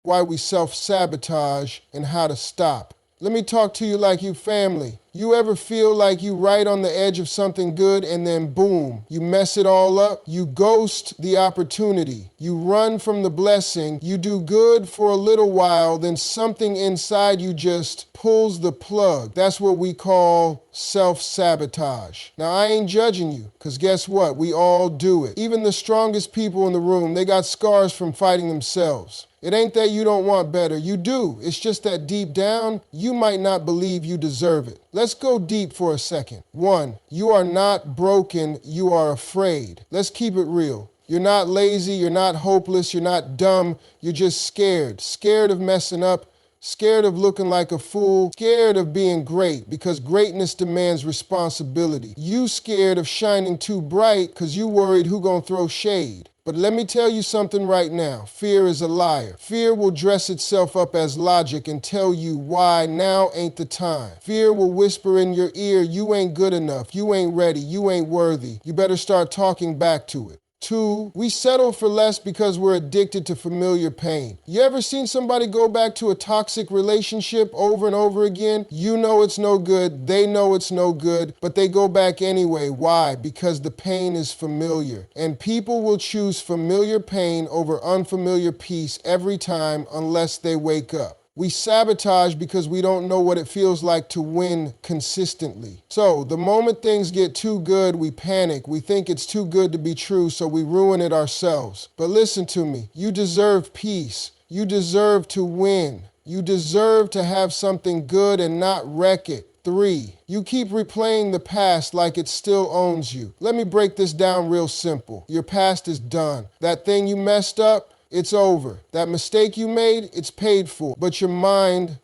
why we self-sabotage, and how to stop. Let me talk to you like you family. You ever feel like you right on the edge of something good and then boom, you mess it all up? You ghost the opportunity. You run from the blessing. You do good for a little while, then something inside you just pulls the plug. That's what we call self-sabotage. Now, I ain't judging you, because guess what? We all do it. Even the strongest people in the room, they got scars from fighting themselves. It ain't that you don't want better. You do. It's just that deep down, you might not believe you deserve it. Let's go deep for a second. 1, you are not broken, you are afraid. Let's keep it real. You're not lazy, you're not hopeless, you're not dumb, you're just scared. Scared of messing up, scared of looking like a fool, scared of being great because greatness demands responsibility. You scared of shining too bright because you worried who gonna throw shade. But let me tell you something right now. Fear is a liar. Fear will dress itself up as logic and tell you why now ain't the time. Fear will whisper in your ear, you ain't good enough, you ain't ready, you ain't worthy. You better start talking back to it. 2, we settle for less because we're addicted to familiar pain. You ever seen somebody go back to a toxic relationship over and over again? You know it's no good, they know it's no good, but they go back anyway. Why? Because the pain is familiar. And people will choose familiar pain over unfamiliar peace every time unless they wake up. We sabotage because we don't know what it feels like to win consistently. So the moment things get too good, we panic. We think it's too good to be true, so we ruin it ourselves. But listen to me. You deserve peace. You deserve to win. You deserve to have something good and not wreck it. 3, you keep replaying the past like it still owns you. Let me break this down real simple. Your past is done. That thing you messed up, it's over. That mistake you made, it's paid for. But your mind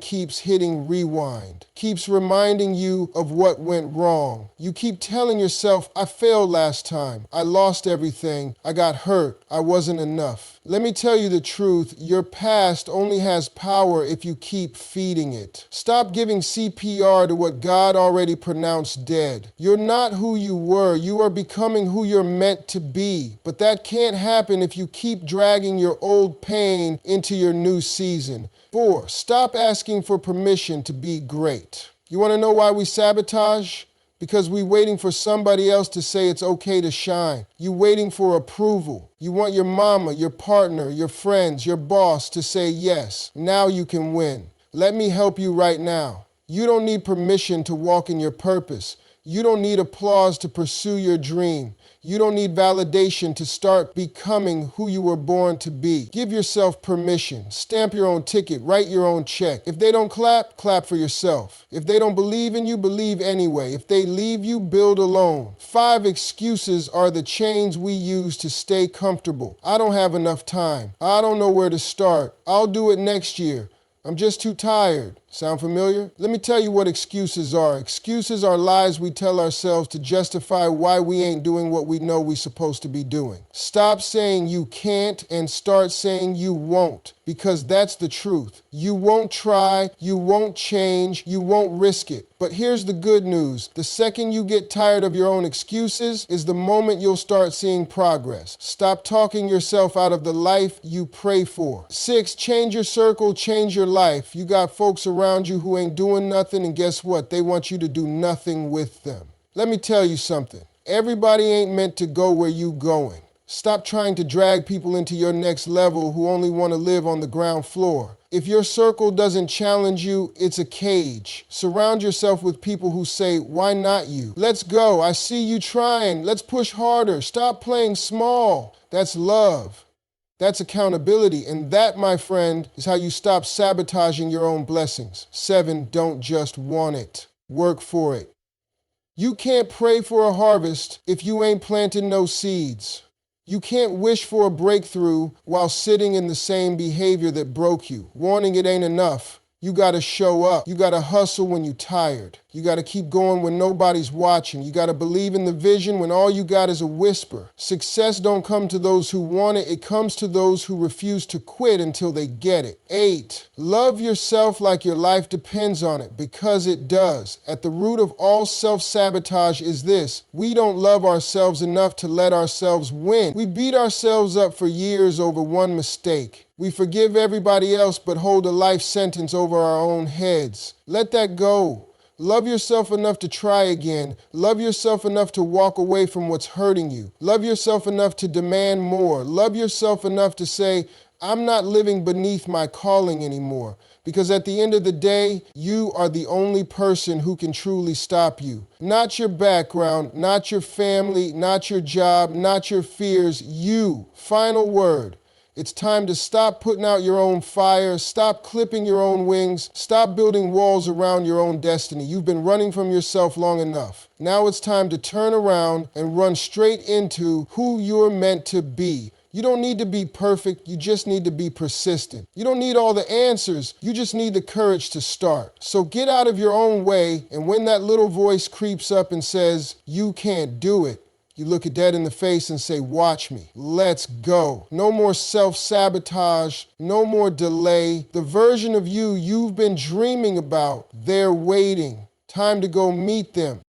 keeps hitting rewind, keeps reminding you of what went wrong. You keep telling yourself, I failed last time. I lost everything. I got hurt. I wasn't enough. Let me tell you the truth. Your past only has power if you keep feeding it. Stop giving CPR to what God already pronounced dead. You're not who you were. You are becoming who you're meant to be. But that can't happen if you keep dragging your old pain into your new season. 4, stop asking for permission to be great. You want to know why we sabotage? Because we're waiting for somebody else to say it's okay to shine. You're waiting for approval. You want your mama, your partner, your friends, your boss to say yes. Now you can win. Let me help you right now. You don't need permission to walk in your purpose. You don't need applause to pursue your dream. You don't need validation to start becoming who you were born to be. Give yourself permission. Stamp your own ticket. Write your own check. If they don't clap, clap for yourself. If they don't believe in you, believe anyway. If they leave you, build alone. 5 excuses are the chains we use to stay comfortable. I don't have enough time. I don't know where to start. I'll do it next year. I'm just too tired. Sound familiar? Let me tell you what excuses are. Excuses are lies we tell ourselves to justify why we ain't doing what we know we're supposed to be doing. Stop saying you can't and start saying you won't, because that's the truth. You won't try, you won't change, you won't risk it. But here's the good news. The second you get tired of your own excuses is the moment you'll start seeing progress. Stop talking yourself out of the life you pray for. 6, change your circle, change your life. You got folks around you who ain't doing nothing, and guess what? They want you to do nothing with them. Let me tell you something. Everybody ain't meant to go where you going. Stop trying to drag people into your next level who only want to live on the ground floor. If your circle doesn't challenge you, it's a cage. Surround yourself with people who say, why not you? Let's go. I see you trying. Let's push harder. Stop playing small. That's love. That's accountability. And that, my friend, is how you stop sabotaging your own blessings. 7, don't just want it. Work for it. You can't pray for a harvest if you ain't planted no seeds. You can't wish for a breakthrough while sitting in the same behavior that broke you. Wanting it ain't enough. You gotta show up. You gotta hustle when you're tired. You gotta keep going when nobody's watching. You gotta believe in the vision when all you got is a whisper. Success don't come to those who want it. It comes to those who refuse to quit until they get it. 8, love yourself like your life depends on it, because it does. At the root of all self-sabotage is this: we don't love ourselves enough to let ourselves win. We beat ourselves up for years over one mistake. We forgive everybody else but hold a life sentence over our own heads. Let that go. Love yourself enough to try again. Love yourself enough to walk away from what's hurting you. Love yourself enough to demand more. Love yourself enough to say, I'm not living beneath my calling anymore. Because at the end of the day, you are the only person who can truly stop you. Not your background, not your family, not your job, not your fears, you. Final word. It's time to stop putting out your own fire, stop clipping your own wings, stop building walls around your own destiny. You've been running from yourself long enough. Now it's time to turn around and run straight into who you're meant to be. You don't need to be perfect, you just need to be persistent. You don't need all the answers, you just need the courage to start. So get out of your own way, and when that little voice creeps up and says, you can't do it, you look it dead in the face and say, watch me. Let's go. No more self-sabotage. No more delay. The version of you you've been dreaming about, they're waiting. Time to go meet them.